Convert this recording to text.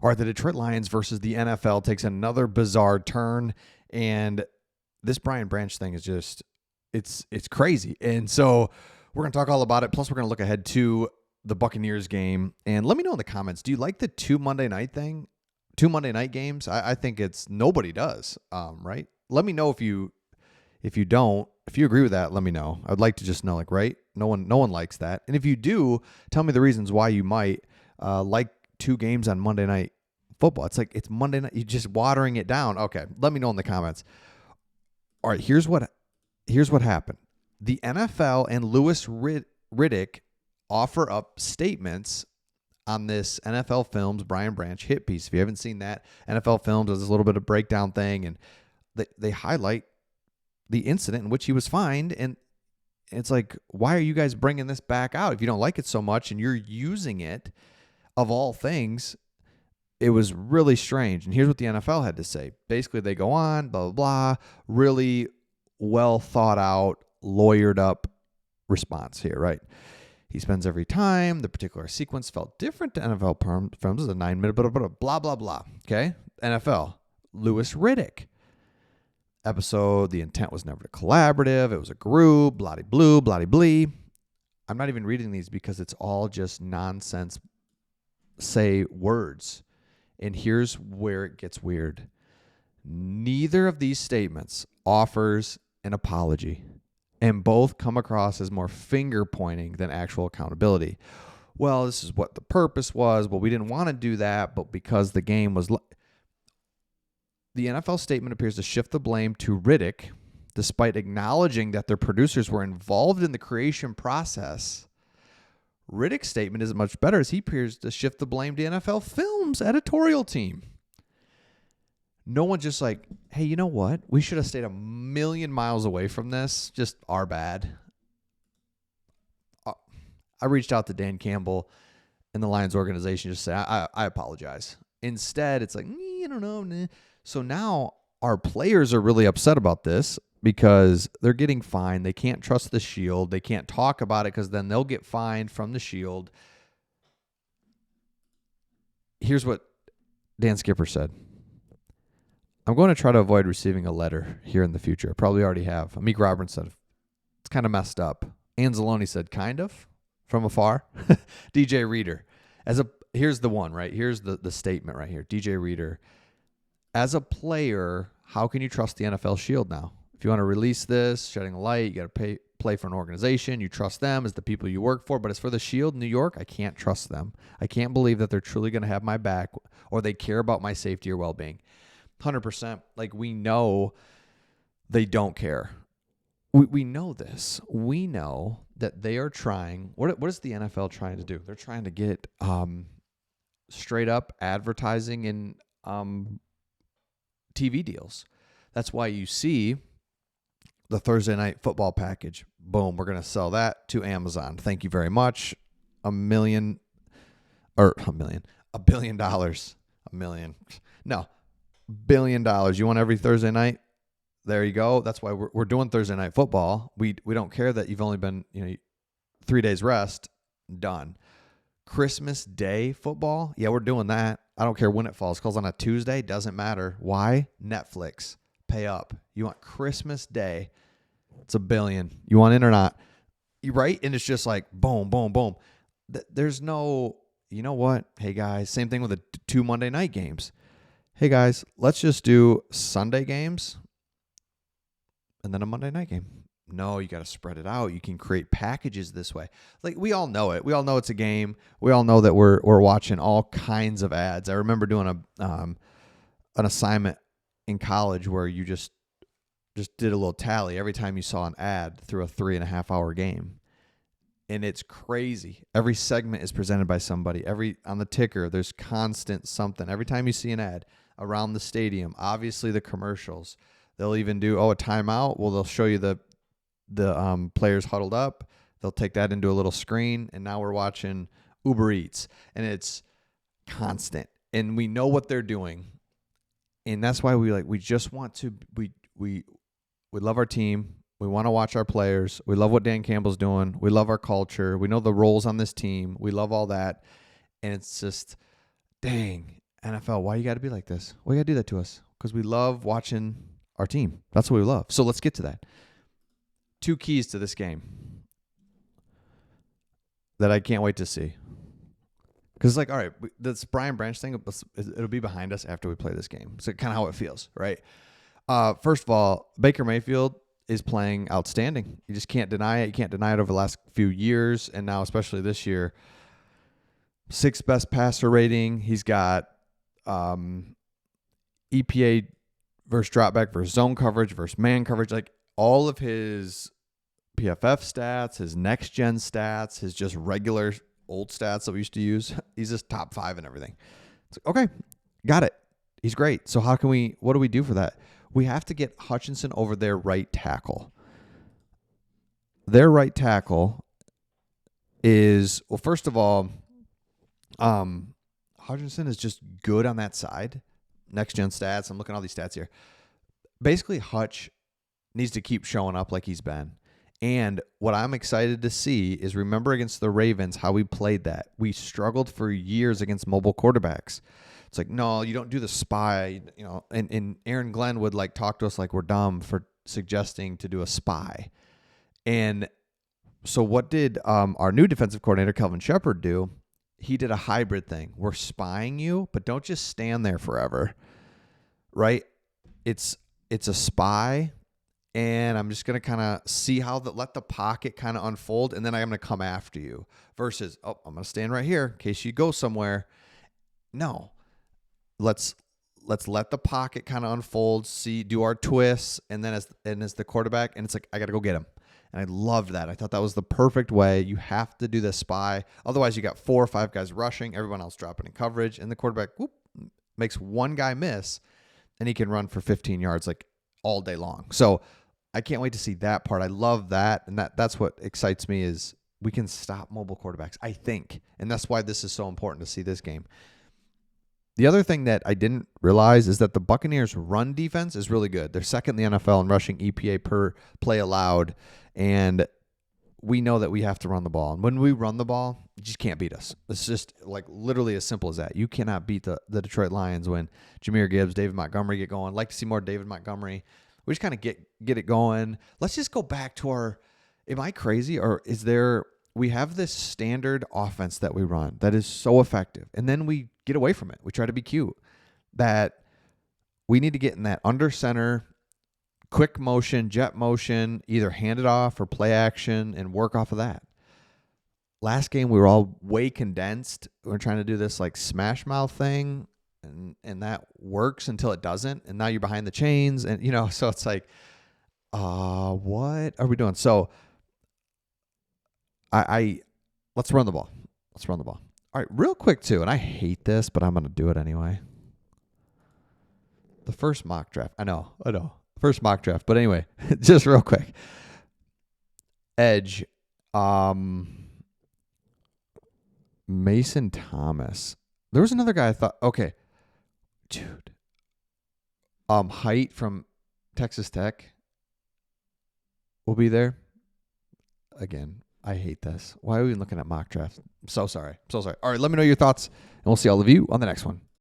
All right, the Detroit Lions versus the NFL takes another bizarre turn, and this Brian Branch thing is just it's crazy. And so we're going to talk all about it. Plus, we're going to look ahead to the Buccaneers game. And let me know in the comments, do you like the 2 Monday night games? I think it's nobody does, right? Let me know if you don't, if you agree with that, let me know. I'd like to just know, like, right? No one likes that. And if you do, tell me the reasons why you might like 2 games on Monday Night Football. It's like it's Monday night. You're just watering it down. Okay, let me know in the comments. All right, here's what happened. The NFL and Louis Riddick offer up statements on this NFL Films Brian Branch hit piece. If you haven't seen that, NFL Films does this little bit of breakdown thing, and they highlight the incident in which he was fined. And it's like, why are you guys bringing this back out if you don't like it so much and you're using it, of all things? It was really strange. And here's what the NFL had to say. Basically, they go on, blah, blah, blah, really well thought out, lawyered up response here, right? He spends every time. The particular sequence felt different to NFL films. Is a 9-minute, blah, blah, blah. Okay? NFL. Louis Riddick. Episode, the intent was never collaborative. It was a group, bloody-blue, bloody-blee. I'm not even reading these because it's all just nonsense, say words. And here's where it gets weird. Neither of these statements offers an apology, and both come across as more finger-pointing than actual accountability. Well, this is what the purpose was. Well, we didn't want to do that, but because the game was... The NFL statement appears to shift the blame to Riddick, despite acknowledging that their producers were involved in the creation process. Riddick's statement is much better, as he appears to shift the blame to NFL Films editorial team. No one's just like, hey, you know what? We should have stayed a million miles away from this. Just our bad. I reached out to Dan Campbell and the Lions organization just to say, I apologize. Instead, it's like, I don't know. Nah. So now our players are really upset about this because they're getting fined. They can't trust the Shield. They can't talk about it because then they'll get fined from the Shield. Here's what Dan Skipper said. I'm going to try to avoid receiving a letter here in the future. Probably already have. Amik Roberts said, it's kind of messed up. Anzalone said, kind of, from afar. DJ Reader. Here's the one, right? Here's the statement right here. DJ Reader. As a player, how can you trust the NFL Shield now? If you want to release this, shedding a light, you got to play for an organization. You trust them as the people you work for. But as for the Shield in New York, I can't trust them. I can't believe that they're truly going to have my back or they care about my safety or well-being. 100%. Like, we know they don't care. We know this. We know that they are trying. What is the NFL trying to do? They're trying to get straight up advertising and TV deals. That's why you see the Thursday Night Football package. Boom, we're going to sell that to Amazon. Thank you very much. $1 billion. No, $1 billion. You want every Thursday night? There you go. That's why we're doing Thursday Night Football. We don't care that you've only been 3 days rest. Done. Christmas Day football. Yeah, we're doing that. I don't care when it falls. It falls on a Tuesday. Doesn't matter. Why? Netflix. Pay up. You want Christmas Day. It's $1 billion. You want in or not? You right? And it's just like boom, boom, boom. There's no, you know what? Hey guys, same thing with the 2 Monday night games. Hey guys, let's just do Sunday games and then a Monday night game. No, you got to spread it out. You can create packages this way. Like, we all know it. We all know it's a game. We all know that we're watching all kinds of ads. I remember doing an assignment in college where you just did a little tally every time you saw an ad through a 3.5 hour game. And it's crazy. Every segment is presented by somebody. On the ticker, there's constant something. Every time you see an ad around the stadium, obviously the commercials. They'll even do, a timeout. Well, they'll show you the players huddled up. They'll take that into a little screen, and now we're watching Uber Eats. And it's constant. And we know what they're doing. And that's why we just want to, we love our team. We want to watch our players. We love what Dan Campbell's doing. We love our culture. We know the roles on this team. We love all that. And it's just, dang. NFL, why you got to be like this? Why you got to do that to us? Because we love watching our team. That's what we love. So let's get to that. 2 keys to this game that I can't wait to see. Because all right, this Brian Branch thing, it'll be behind us after we play this game. So kind of how it feels, right? First of all, Baker Mayfield is playing outstanding. You just can't deny it. You can't deny it over the last few years, and now especially this year. 6th best passer rating. He's got EPA versus dropback versus zone coverage versus man coverage. Like all of his PFF stats, his next gen stats, his just regular old stats that we used to use. He's just top 5 and everything. It's like, okay, got it. He's great. So what do we do for that? We have to get Hutchinson over their right tackle. Their right tackle is, well, first of all, Hutchinson is just good on that side. Next gen stats. I'm looking at all these stats here. Basically, Hutch needs to keep showing up like he's been. And what I'm excited to see is, remember against the Ravens how we played that. We struggled for years against mobile quarterbacks. It's like, no, you don't do the spy, and Aaron Glenn would talk to us like we're dumb for suggesting to do a spy. And so what did our new defensive coordinator, Kelvin Shepard, do? He did a hybrid thing. We're spying you, but don't just stand there forever, right? It's a spy, and I'm just going to kind of see let the pocket kind of unfold, and then I'm going to come after you versus, I'm going to stand right here in case you go somewhere. No. Let's let the pocket kind of unfold, do our twists, and then as the quarterback, and it's like, I got to go get him. And I loved that. I thought that was the perfect way. You have to do the spy. Otherwise, you got 4 or 5 guys rushing, everyone else dropping in coverage, and the quarterback makes one guy miss, and he can run for 15 yards all day long. So I can't wait to see that part. I love that, and that's what excites me is we can stop mobile quarterbacks, I think. And that's why this is so important to see this game. The other thing that I didn't realize is that the Buccaneers' run defense is really good. They're second in the NFL in rushing EPA per play allowed, and we know that we have to run the ball. And when we run the ball, you just can't beat us. It's just literally as simple as that. You cannot beat the Detroit Lions when Jahmyr Gibbs, David Montgomery get going. I'd like to see more David Montgomery. We just kind of get it going. Let's just go back to am I crazy, or is there – we have this standard offense that we run that is so effective, and then we get away from it. We try to be cute. That we need to get in that under center, quick motion, jet motion, either hand it off or play action and work off of that. Last game, we were all way condensed. We were trying to do this smash mouth thing, and that works until it doesn't. And now you're behind the chains, and so it's like, what are we doing? So let's run the ball. Let's run the ball. All right, real quick too, and I hate this, but I'm going to do it anyway. The first mock draft. I know. First mock draft. But anyway, just real quick. Edge. Mason Thomas. There was another guy I thought, okay. Dude. Height from Texas Tech will be there. Again, I hate this. Why are we looking at mock drafts? I'm so sorry. All right, let me know your thoughts, and we'll see all of you on the next one.